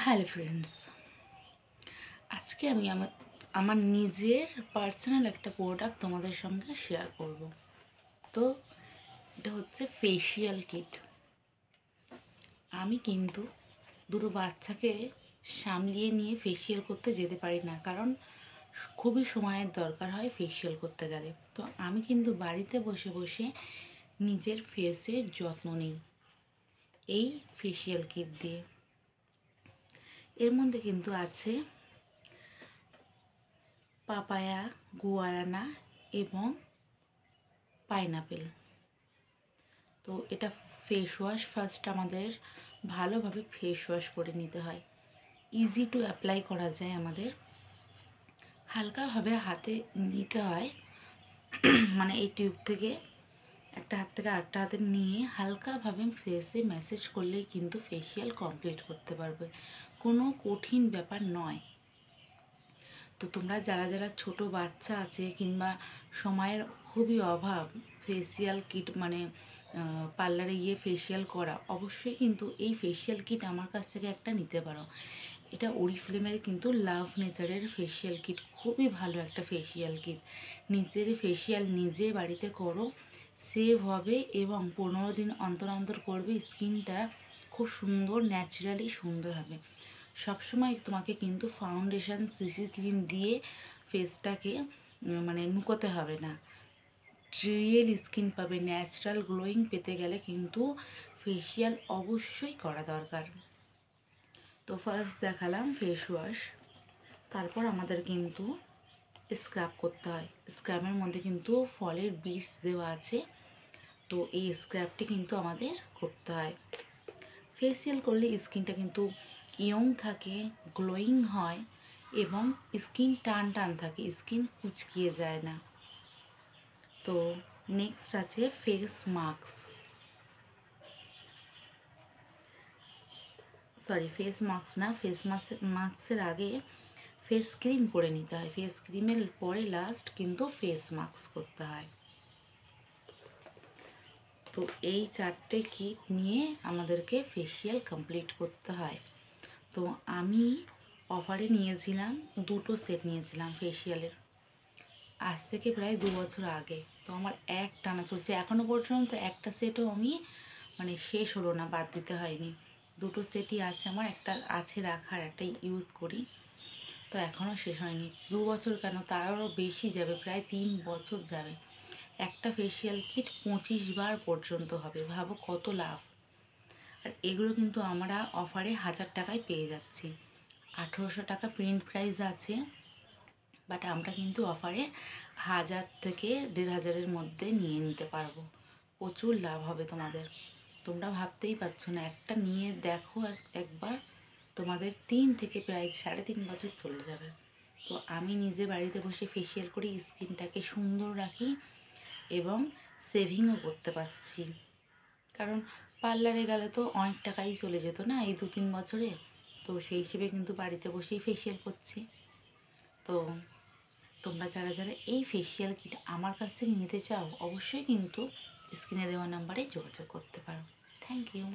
Hello friends, আজকে আমি আমার নিজের পার্সোনাল একটা প্রোডাক্ট তোমাদের সঙ্গে শেয়ার করব। তো এটা হচ্ছে ফেসিয়াল কিট। আমি কিন্তু দুটো বাচ্চাকে সামলিয়ে নিয়ে ফেসিয়াল করতে যেতে পারি না, কারণ খুবই সময়ের দরকার হয় ফেসিয়াল করতে গেলে। তো আমি কিন্তু বাড়িতে বসে বসে নিজের ফেসের যত্ন নিই এই ফেসিয়াল কিট দিয়ে। এর মধ্যে কিন্তু আছে পাপায়া, গুয়ারানা এবং পাইনাপেল। তো এটা ফেস ওয়াশ। ফার্স্ট আমাদের ভালোভাবে ফেস ওয়াশ করে নিতে হয়। ইজি টু অ্যাপ্লাই করা যায়। আমাদের হালকাভাবে হাতে নিতে হয়, মানে এই টিউব থেকে একটা হাত থেকে আরেকটা হাতে নিয়ে হালকাভাবে ফেসে ম্যাসেজ করলেই কিন্তু ফেসিয়াল কমপ্লিট করতে পারবে। কোনো কঠিন ব্যাপার নয়। তো তোমরা যারা যারা ছোট বাচ্চা আছে কিংবা সময়ের খুবই অভাব, ফেসিয়াল কিট মানে পার্লারে গিয়ে ফেসিয়াল করা, অবশ্যই কিন্তু এই ফেসিয়াল কিট আমার কাছ থেকে একটা নিতে পারো। এটা ওরিফ্লেমের কিন্তু লাভ নেচারের ফেসিয়াল কিট। খুবই ভালো একটা ফেসিয়াল কিট। নিজের ফেসিয়াল নিজে বাড়িতে করো, সেভ হবে এবং 15 দিন অন্তর অন্তর করবে। স্কিনটা খুব সুন্দর, ন্যাচারালি সুন্দর হবে। সবসময় তোমাকে কিন্তু ফাউন্ডেশন, সিসি ক্রিম দিয়ে ফেসটাকে মানে নুকোতে হবে না। রিয়েল স্কিন পাবে। ন্যাচারাল গ্লোয়িং পেতে গেলে কিন্তু ফেসিয়াল অবশ্যই করা দরকার। তো ফার্স্ট দেখালাম ফেস ওয়াশ, তারপর আমাদের কিন্তু স্ক্রাব করতে হয়। স্ক্রাবের মধ্যে কিন্তু ফলের বীজ দেওয়া আছে। তো এই স্ক্রাবটি কিন্তু আমাদের করতে হয়। ফেসিয়াল করলে স্কিনটা কিন্তু ইয়ং থাকে, গ্লোয়িং হয় এবং স্কিন টান টান থাকে, স্কিন কুচকিয়ে যায় না। তো নেক্সট আছে ফেস মাস্ক। ফেস মাস্কের আগে ফেস ক্রিম করে নিতে হয়। ফেস ক্রিমের পরে লাস্ট কিন্তু ফেস মাস্ক করতে হয়। তো এই 4টে কিট নিয়ে আমাদেরকে ফেসিয়াল কমপ্লিট করতে হয়। তো আমি অফারে নিয়েছিলাম, 2টো সেট নিয়েছিলাম ফেসিয়ালের, আজ থেকে প্রায় 2 বছর আগে। তো আমার এক টানা চলছে এখনও পর্যন্ত। একটা সেটও আমি মানে শেষ হলো না, বাদ দিতে হয়নি। 2টো সেটই আছে আমার, একটা আছে রাখার, একটা ইউজ করি। তো এখনও শেষ হয়নি। 2 বছর কেন, তারও বেশি যাবে, প্রায় 3 বছর যাবে। একটা ফেসিয়াল কিট 25 বার পর্যন্ত হবে। ভাবো কত লাভ। আর এগুলো কিন্তু আমরা অফারে 1000 টাকায় পেয়ে যাচ্ছি। 1800 টাকা প্রিন্ট প্রাইস আছে, বাট আমরা কিন্তু অফারে 1000 থেকে 1500-এর মধ্যে নিয়ে নিতে পারবো। প্রচুর লাভ হবে তোমাদের। তোমরা ভাবতেই পারছো না। একটা নিয়ে দেখো একবার, তোমাদের 3 থেকে প্রায় 3.5 বছর চলে যাবে। তো আমি নিজে বাড়িতে বসে ফেসিয়াল করি, স্কিনটাকে সুন্দর রাখি এবং সেভিংও করতে পারছি। কারণ পার্লারে গেলে তো অনেক টাকাই চলে যেত না এই 2-3 বছরে। তো সেই হিসেবে কিন্তু বাড়িতে বসেই ফেসিয়াল করছি। তো তোমরা যারা যারা এই ফেসিয়াল কিট আমার কাছ থেকে নিতে চাও, অবশ্যই কিন্তু স্ক্রিনে দেওয়া নাম্বারে যোগাযোগ করতে পারো। Thank you.